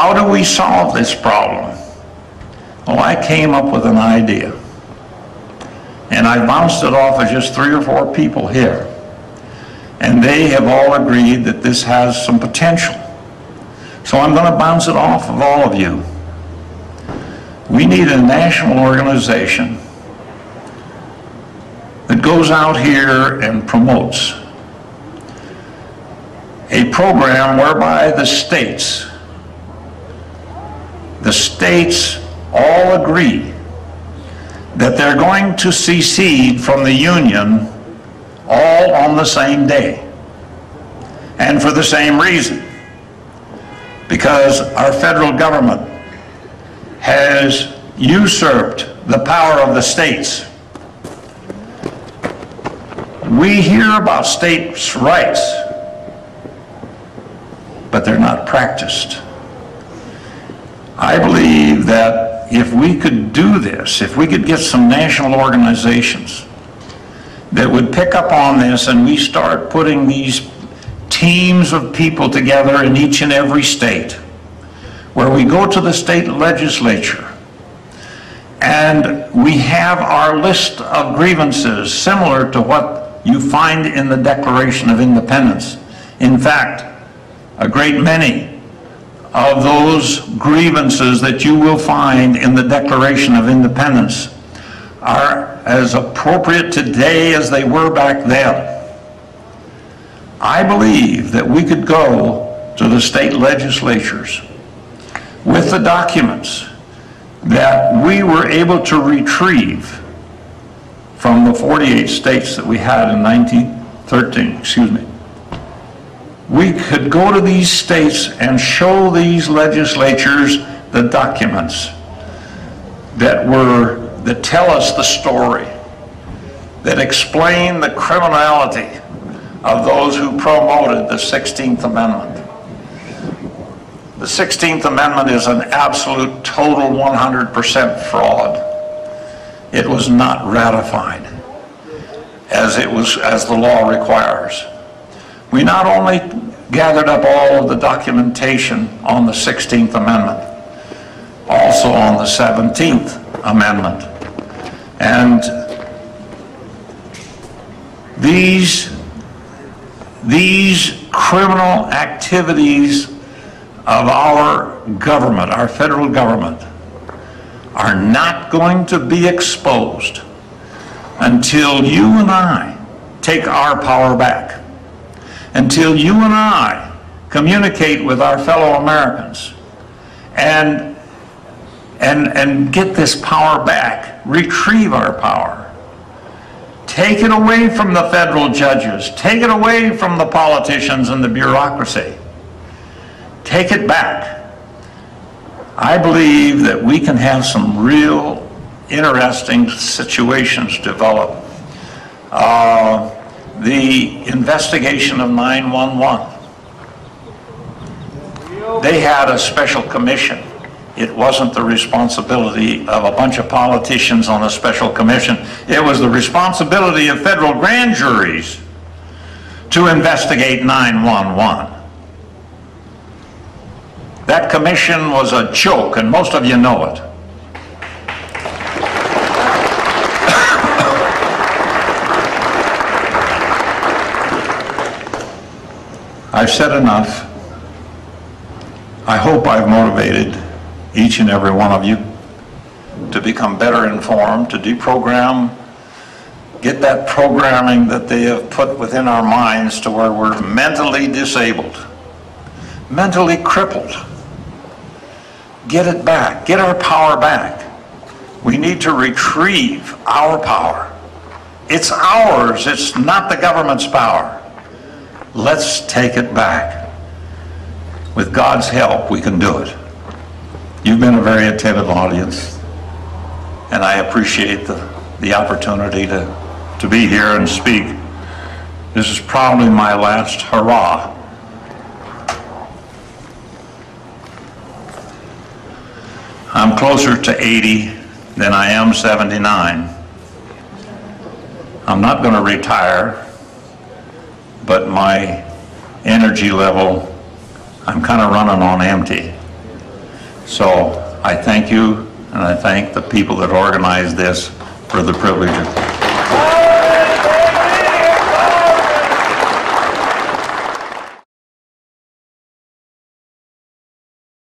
How do we solve this problem? Well, I came up with an idea, and I bounced it off of just 3 or 4 people here, and they have all agreed that this has some potential. So I'm going to bounce it off of all of you. We need a national organization that goes out here and promotes a program whereby the states all agree that they're going to secede from the Union all on the same day, and for the same reason, because our federal government has usurped the power of the states. We hear about states' rights, but they're not practiced. I believe that if we could do this, if we could get some national organizations that would pick up on this, and we start putting these teams of people together in each and every state, where we go to the state legislature and we have our list of grievances similar to what you find in the Declaration of Independence. In fact, a great many of those grievances that you will find in the Declaration of Independence are as appropriate today as they were back then. I believe that we could go to the state legislatures with the documents that we were able to retrieve from the 48 states that we had in 1913, We could go to these states and show these legislatures the documents that tell us the story, that explain the criminality of those who promoted the 16th Amendment. The 16th Amendment is an absolute, total 100% fraud. It was not ratified as the law requires. We not only gathered up all of the documentation on the 16th Amendment, also on the 17th Amendment. And these criminal activities of our government, our federal government, are not going to be exposed until you and I take our power back, until you and I communicate with our fellow Americans and get this power back, retrieve our power. Take it away from the federal judges. Take it away from the politicians and the bureaucracy. Take it back. I believe that we can have some real interesting situations develop. The investigation of 9/11. They had a special commission. It wasn't the responsibility of a bunch of politicians on a special commission. It was the responsibility of federal grand juries to investigate 9/11. That commission was a joke, and most of you know it. I've said enough. I hope I've motivated each and every one of you to become better informed, to deprogram, get that programming that they have put within our minds to where we're mentally disabled, mentally crippled. Get it back, get our power back. We need to retrieve our power. It's ours, it's not the government's power. Let's take it back. With God's help, we can do it. You've been a very attentive audience, and I appreciate the opportunity to be here and speak. This is probably my last hurrah. I'm closer to 80 than I am 79. I'm not going to retire, but my energy level, I'm kind of running on empty. So I thank you, and I thank the people that organized this for the privilege of